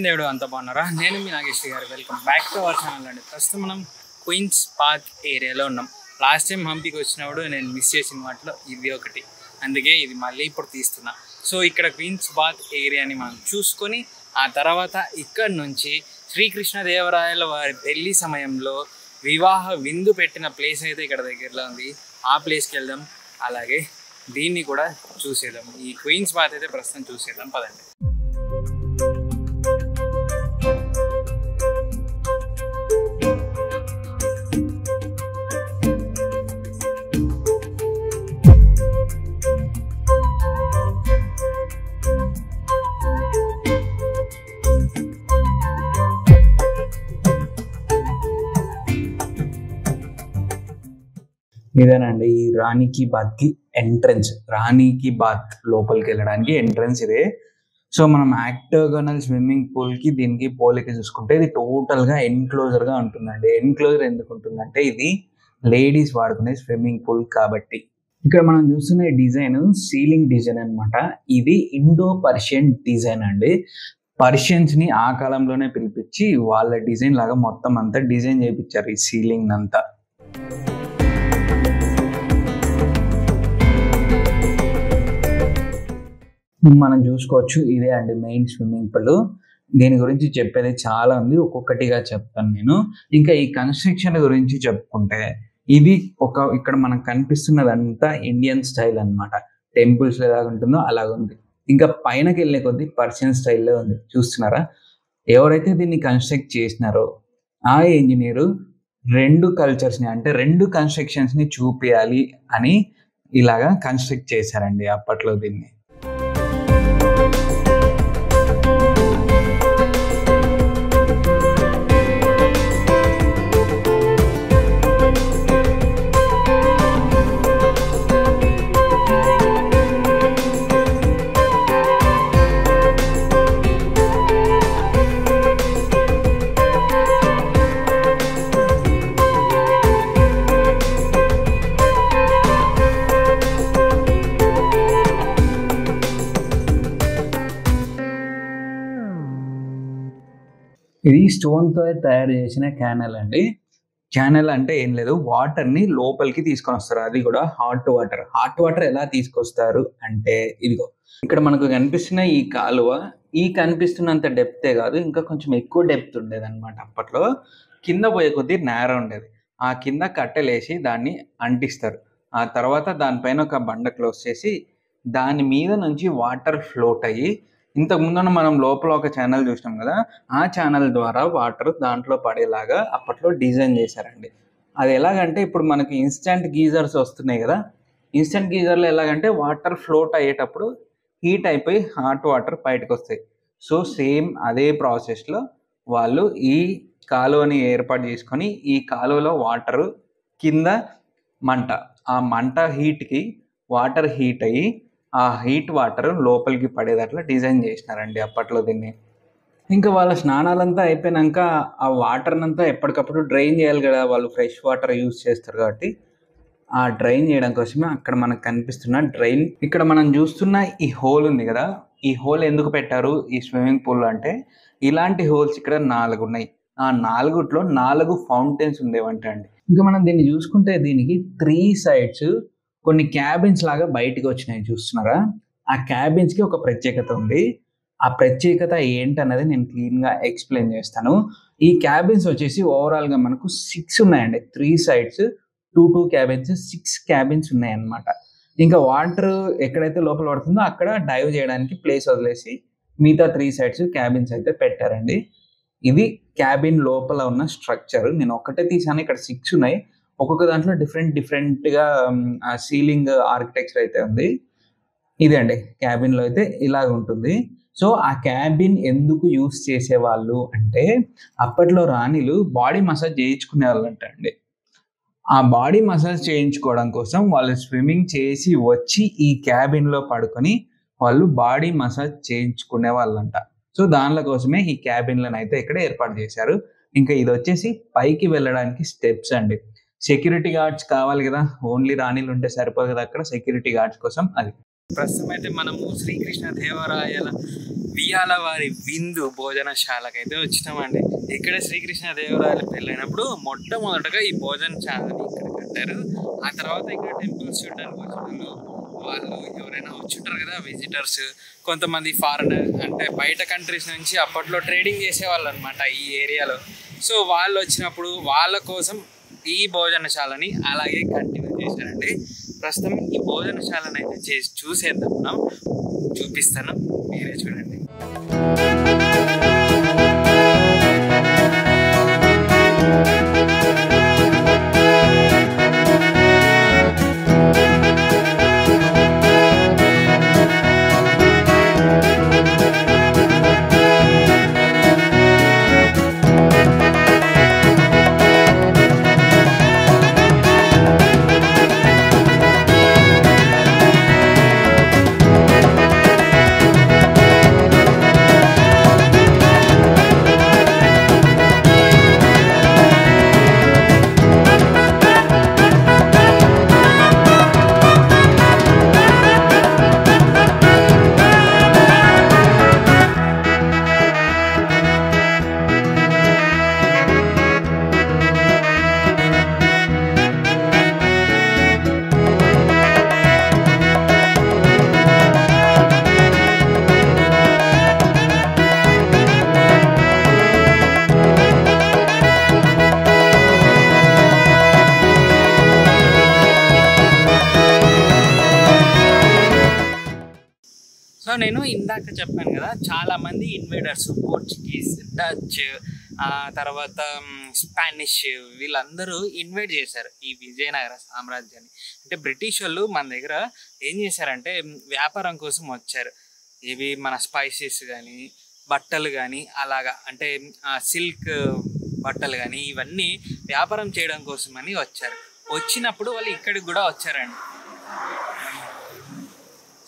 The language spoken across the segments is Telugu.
దేవుడు అంత బాగున్నారా? నేను మీ నాగేశ్వరి గారు. Welcome back to our channel అండి. ప్రస్తుతం మనం క్వీన్స్ పార్క్ ఏరియాలో ఉన్నాం. లాస్ట్ టైం హంపీకి వచ్చినప్పుడు నేను మిస్ చేసిన వాటిలో ఇది ఒకటి, అందుకే ఇది మళ్ళీ ఇప్పుడు తీస్తున్నా. సో ఇక్కడ క్వీన్స్ పార్క్ ఏరియాని మనం చూసుకొని ఆ తర్వాత ఇక్కడ నుంచి శ్రీకృష్ణదేవరాయల వారి పెళ్లి సమయంలో వివాహ విందు పెట్టిన ప్లేస్ అయితే ఇక్కడ దగ్గరలో ఉంది. ఆ ప్లేస్కి వెళ్దాం, అలాగే దీన్ని కూడా చూసేద్దాం. ఈ క్వీన్స్ పార్క్ అయితే ప్రస్తుతం చూసేద్దాం, పదండి. ఇదేనండి ఈ రాణి కీ బాత్ కి ఎంట్రన్స్. రాణి కీ బాత్ లోపలికి వెళ్ళడానికి ఎంట్రన్స్ ఇదే. సో మనం ఆక్టోగోనల్ స్విమ్మింగ్ పూల్ కి దీనికి పోలిక చూసుకుంటే ఇది టోటల్ గా ఎన్క్లోజర్ గా ఉంటుందండి. ఎన్క్లోజర్ ఎందుకు ఉంటుందంటే ఇది లేడీస్ వాడుకునే స్విమ్మింగ్ పూల్ కాబట్టి. ఇక్కడ మనం చూస్తున్న డిజైన్ సీలింగ్ డిజైన్ అన్నమాట. ఇది ఇండో పర్షియన్ డిజైన్ అండి. పర్షియన్స్ ని ఆ కాలంలోనే పిలిపించి వాళ్ళ డిజైన్ లాగా మొత్తం అంతా డిజైన్ చేయించారు ఈ సీలింగ్ అంతా. మనం చూసుకోవచ్చు ఇదే అండి మెయిన్ స్విమ్మింగ్ పూల్. దీని గురించి చెప్పేది చాలా ఉంది, ఒక్కొక్కటిగా చెప్తాను నేను. ఇంకా ఈ కన్స్ట్రక్షన్ గురించి చెప్పుకుంటే ఇది ఇక్కడ మనకు కనిపిస్తున్నదంతా ఇండియన్ స్టైల్ అన్నమాట. టెంపుల్స్ ఎలాగ ఉంటుందో అలాగ ఉంది. ఇంకా పైనకి వెళ్ళే కొద్ది పర్షియన్ స్టైల్లో ఉంది, చూస్తున్నారా? ఎవరైతే దీన్ని కన్స్ట్రక్ట్ చేసినారో ఆ ఇంజనీరు రెండు కల్చర్స్ ని అంటే రెండు కన్స్ట్రక్షన్స్ ని చూపించాలి అని ఇలాగా కన్స్ట్రక్ట్ చేశారండి అప్పట్లో దీన్ని. ఇది స్టోన్ తో తయారు చేసిన క్యానల్ అండి. క్యానల్ అంటే ఏం లేదు, వాటర్ ని లోపలికి తీసుకొని వస్తారు, అది కూడా హాట్ వాటర్. హాట్ వాటర్ ఎలా తీసుకొస్తారు అంటే ఇదిగో ఇక్కడ మనకు కనిపిస్తున్న ఈ కాలువ, ఈ కనిపిస్తున్నంత డెప్తే కాదు, ఇంకా కొంచెం ఎక్కువ డెప్త్ ఉండేది అనమాట. అప్పట్లో కింద పోయే కొద్దీ నేర ఉండేది. ఆ కింద కట్టెలేసి దాన్ని అంటిస్తారు. ఆ తర్వాత దానిపైన ఒక బండ క్లోజ్ చేసి దాని మీద నుంచి వాటర్ ఫ్లోట్ అయ్యి, ఇంతకు ముందు మనం లోపల ఒక ఛానల్ చూసినాం కదా, ఆ ఛానల్ ద్వారా వాటర్ దాంట్లో పడేలాగా అప్పట్లో డిజైన్ చేశారండి. అది ఎలాగంటే ఇప్పుడు మనకి ఇన్స్టంట్ గీజర్స్ వస్తున్నాయి కదా, ఇన్స్టంట్ గీజర్లో ఎలాగంటే వాటర్ ఫ్లోట్ అయ్యేటప్పుడు హీట్ అయిపోయి హాట్ వాటర్ బయటకు వస్తాయి. సో సేమ్ అదే ప్రాసెస్లో వాళ్ళు ఈ కాలువని ఏర్పాటు చేసుకొని ఈ కాలువలో వాటర్ కింద మంట, ఆ మంట హీట్కి వాటర్ హీట్ అయ్యి ఆ హీట్ వాటర్ లోపలికి పడేదట్లా డిజైన్ చేసినారండి అప్పట్లో దీన్ని. ఇంకా వాళ్ళ స్నానాలంతా అయిపోయినాక ఆ వాటర్ని అంతా ఎప్పటికప్పుడు డ్రైన్ చేయాలి కదా, వాళ్ళు ఫ్రెష్ వాటర్ యూజ్ చేస్తారు కాబట్టి ఆ డ్రైన్ చేయడం కోసమే అక్కడ మనకు కనిపిస్తున్న డ్రైన్. ఇక్కడ మనం చూస్తున్న ఈ హోల్ ఉంది కదా, ఈ హోల్ ఎందుకు పెట్టారు ఈ స్విమ్మింగ్ పూల్ అంటే, ఇలాంటి హోల్స్ ఇక్కడ 4 ఉన్నాయి. ఆ 4లో 4 ఫౌంటైన్స్ ఉండేవంట అండి. ఇంకా మనం దీన్ని చూసుకుంటే దీనికి 3 sides కొన్ని క్యాబిన్స్ లాగా బయటకు వచ్చినాయి, చూస్తున్నారా? ఆ క్యాబిన్స్ కి ఒక ప్రత్యేకత ఉంది. ఆ ప్రత్యేకత ఏంటన్నది నేను క్లీన్ గా ఎక్స్ప్లెయిన్ చేస్తాను. ఈ క్యాబిన్స్ వచ్చేసి ఓవరాల్ గా మనకు 6 ఉన్నాయండి. 3 sides 2 క్యాబిన్స్, 6 క్యాబిన్స్ ఉన్నాయి అన్నమాట. ఇంకా వాటర్ ఎక్కడైతే లోపల పడుతుందో అక్కడ డైవ్ చేయడానికి ప్లేస్ వదిలేసి మిగతా 3 sides క్యాబిన్స్ అయితే పెట్టారండి. ఇది క్యాబిన్ లోపల ఉన్న స్ట్రక్చర్. నేను ఒక్కటే తీసాను, ఇక్కడ 6 ఉన్నాయి. ఒక్కొక్క దాంట్లో డిఫరెంట్ గా సీలింగ్ ఆర్కిటెక్చర్ అయితే ఉంది. ఇదే అండి క్యాబిన్ లో అయితే ఇలాగ ఉంటుంది. సో ఆ క్యాబిన్ ఎందుకు యూస్ చేసేవాళ్ళు అంటే, అప్పట్లో రాణిలు బాడీ మసాజ్ చేయించుకునే వాళ్ళు అండి. ఆ బాడీ మసాజ్ చేయించుకోవడం కోసం వాళ్ళు స్విమ్మింగ్ చేసి వచ్చి ఈ క్యాబిన్ లో పడుకొని వాళ్ళు బాడీ మసాజ్ చేయించుకునే వాళ్ళంట. సో దానిల కోసమే ఈ క్యాబిన్లను అయితే ఇక్కడ ఏర్పాటు చేశారు. ఇంకా ఇది వచ్చేసి పైకి వెళ్ళడానికి స్టెప్స్ అండి. సెక్యూరిటీ గార్డ్స్ కావాలి కదా, ఓన్లీ రాణిలు ఉంటే సరిపోదు కదా, అక్కడ సెక్యూరిటీ గార్డ్స్ కోసం అది. ప్రస్తుతం అయితే మనము శ్రీకృష్ణ దేవరాయల వియాల వారి విందు భోజనశాలకైతే వచ్చినామండి. ఇక్కడ శ్రీకృష్ణ దేవరాయలు పెళ్ళైనప్పుడు మొట్టమొదటగా ఈ భోజనశాలని ఇక్కడ కట్టారు. ఆ తర్వాత ఇక్కడ టెంపుల్స్ చూడడానికి వచ్చిన వాళ్ళు ఎవరైనా వచ్చుంటారు కదా విజిటర్స్, కొంతమంది ఫారినర్ అంటే బయట కంట్రీస్ నుంచి అప్పట్లో ట్రేడింగ్ చేసేవాళ్ళు అనమాట ఈ ఏరియాలో. సో వాళ్ళు వచ్చినప్పుడు వాళ్ళ కోసం ఈ భోజనశాలని అలాగే కంటిన్యూ చేశారండి. ప్రస్తుతం ఈ భోజనశాలను అయితే చూసేద్దాం, మనం చూపిస్తాను, మీరే చూడండి. సో నేను ఇందాక చెప్పాను కదా, చాలామంది ఇన్వేడర్స్, పోర్చుగీస్, డచ్, తర్వాత స్పానిష్, వీళ్ళందరూ ఇన్వైట్ చేశారు ఈ విజయనగర సామ్రాజ్యాన్ని. అంటే బ్రిటిష్ వాళ్ళు మన దగ్గర ఏం చేశారంటే వ్యాపారం కోసం వచ్చారు. ఇవి మన స్పైసెస్ కానీ, బట్టలు కానీ, అలాగా అంటే సిల్క్ బట్టలు కానీ ఇవన్నీ వ్యాపారం చేయడం కోసమని వచ్చారు. వచ్చినప్పుడు వాళ్ళు ఇక్కడికి కూడా వచ్చారండి.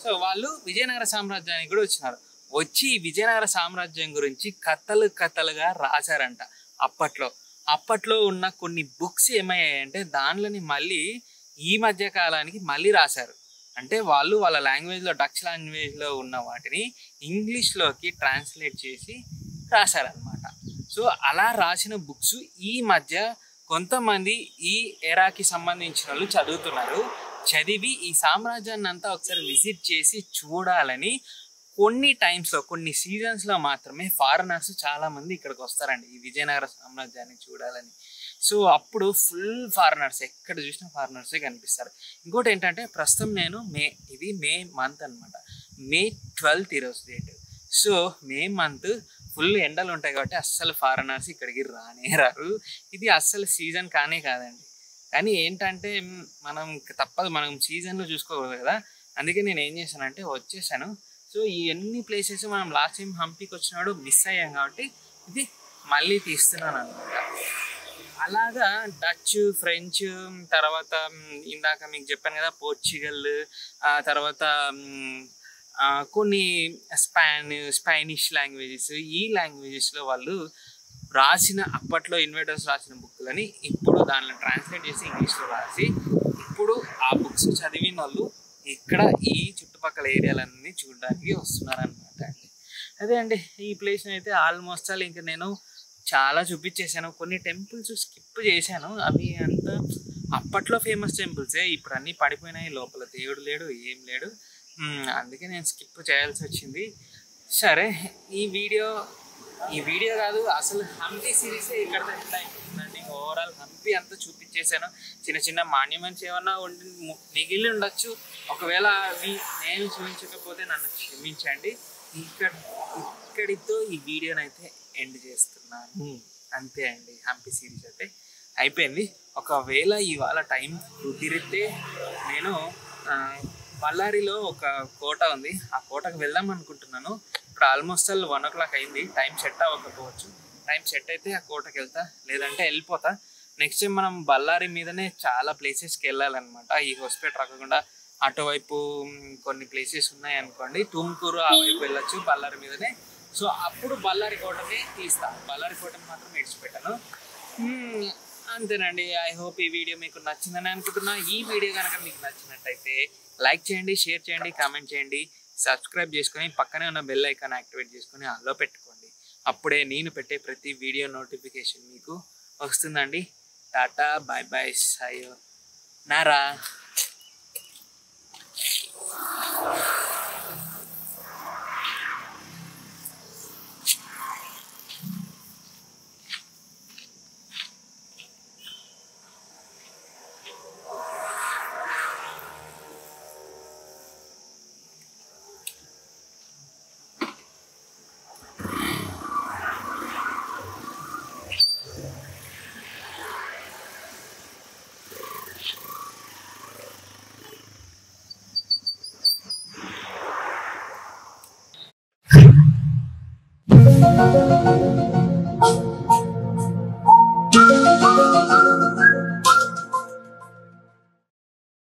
సో వాళ్ళు విజయనగర సామ్రాజ్యానికి కూడా వచ్చినారు. వచ్చి విజయనగర సామ్రాజ్యం గురించి కథలుగా రాశారంట. అప్పట్లో ఉన్న కొన్ని బుక్స్ ఏమయ్యాయంటే దానిలోని మళ్ళీ ఈ మధ్య కాలానికి మళ్ళీ రాశారు. అంటే వాళ్ళు వాళ్ళ లాంగ్వేజ్లో, డచ్ లాంగ్వేజ్లో ఉన్న వాటిని ఇంగ్లీష్లోకి ట్రాన్స్లేట్ చేసి రాశారనమాట. సో అలా రాసిన బుక్స్ ఈ మధ్య కొంతమంది ఈ ఎరాకి సంబంధించిన వాళ్ళు చదువుతున్నారు. చదివి ఈ సామ్రాజ్యాన్ని అంతా ఒకసారి విజిట్ చేసి చూడాలని కొన్ని టైమ్స్లో, కొన్ని సీజన్స్లో మాత్రమే ఫారినర్స్ చాలామంది ఇక్కడికి వస్తారండి ఈ విజయనగర సామ్రాజ్యాన్ని చూడాలని. సో అప్పుడు ఫుల్ ఫారినర్స్, ఎక్కడ చూసినా ఫారినర్సే కనిపిస్తారు. ఇంకోటి ఏంటంటే ప్రస్తుతం నేను ఇది మే మంత్ అనమాట, May 12th ఈరోజు date. So May month full ఎండలు ఉంటాయి కాబట్టి అస్సలు ఫారినర్స్ ఇక్కడికి రారు. ఇది అస్సలు సీజన్ కాదండి. కానీ ఏంటంటే మనం తప్పదు, మనం సీజన్లో చూసుకోకూడదు కదా. అందుకే నేను ఏం చేశానంటే వచ్చేసాను. సో ఈ ఎన్ని ప్లేసెస్ మనం లాస్ట్ టైం హంపీకి వచ్చినాడు మిస్ అయ్యాం కాబట్టి ఇది మళ్ళీ తీస్తున్నాను అనమాట. అలాగా డచ్, ఫ్రెంచ్, తర్వాత ఇందాక మీకు చెప్పాను కదా పోర్చుగల్, తర్వాత కొన్ని స్పానిష్ లాంగ్వేజెస్, ఈ లాంగ్వేజెస్లో వాళ్ళు రాసిన, అప్పట్లో ఇన్వేటర్స్ రాసిన బుక్లని ఇప్పుడు దానిలో ట్రాన్స్లేట్ చేసి ఇంగ్లీష్లో రాసి ఇప్పుడు ఆ బుక్స్ చదివిన వాళ్ళు ఇక్కడ ఈ చుట్టుపక్కల ఏరియాలన్నీ చూడడానికి వస్తున్నారనమాట అండి. అదే అండి, ఈ ప్లేస్ని అయితే ఆల్మోస్ట్ ఆల్ ఇంకా నేను చాలా చూపించేసాను. కొన్ని టెంపుల్స్ స్కిప్ చేశాను, అవి అంతా అప్పట్లో ఫేమస్ టెంపుల్సే, ఇప్పుడు అన్నీ పడిపోయినాయి, లోపల దేవుడు లేడు, ఏం లేడు. అందుకే నేను స్కిప్ చేయాల్సి వచ్చింది. సరే, ఈ వీడియో కాదు అసలు హంపి సిరీసే ఇక్కడ అయిపోతుందండి. ఓవరాల్ హంపి అంతా చూపించేశాను. చిన్న చిన్న మాన్యుమెంట్స్ ఏమన్నా మిగిలి ఉండొచ్చు, ఒకవేళ అవి నేను చూపించకపోతే నన్ను క్షమించండి. ఇక్కడితో ఈ వీడియోనైతే ఎండ్ చేస్తున్నాను. అంతే అండి, హంపి సిరీస్ అయితే అయిపోయింది. ఒకవేళ ఇవాళ టైం కుదిరితే నేను బళ్ళారిలో ఒక కోట ఉంది, ఆ కోటకు వెళ్దాం అనుకుంటున్నాను. ఇప్పుడు ఆల్మోస్ట్ 1 o'clock అయింది, టైం సెట్ అవ్వకపోవచ్చు. టైం సెట్ అయితే ఆ కోటకి వెళ్తా, లేదంటే వెళ్ళిపోతా. నెక్స్ట్ టైం మనం బళ్ళారి మీదనే చాలా ప్లేసెస్కి వెళ్ళాలన్నమాట. ఈ హోస్పేట రాకుండా అటువైపు కొన్ని ప్లేసెస్ ఉన్నాయి అనుకోండి, తుమ్కూరు ఆ వైపు వెళ్ళొచ్చు బళ్ళారి మీదనే. సో అప్పుడు బళ్ళారి కోటనే తీస్తా, బళ్ళారి కోటని మాత్రం విడిచిపెట్టాను. అంతేనండి. ఐ హోప్ ఈ వీడియో మీకు నచ్చిందని అనుకుంటున్నా. ఈ వీడియో కనుక మీకు నచ్చినట్టయితే లైక్ చేయండి, షేర్ చేయండి, కామెంట్ చేయండి, సబ్స్క్రైబ్ చేసుకొని పక్కనే ఉన్న బెల్ ఐకాన్ యాక్టివేట్ చేసుకొని ఆన్లో పెట్టుకోండి. అప్పుడే నేను పెట్టే ప్రతి వీడియో నోటిఫికేషన్ మీకు వస్తుందండి. టాటా, బాయ్ బాయ్, సాయో నారా.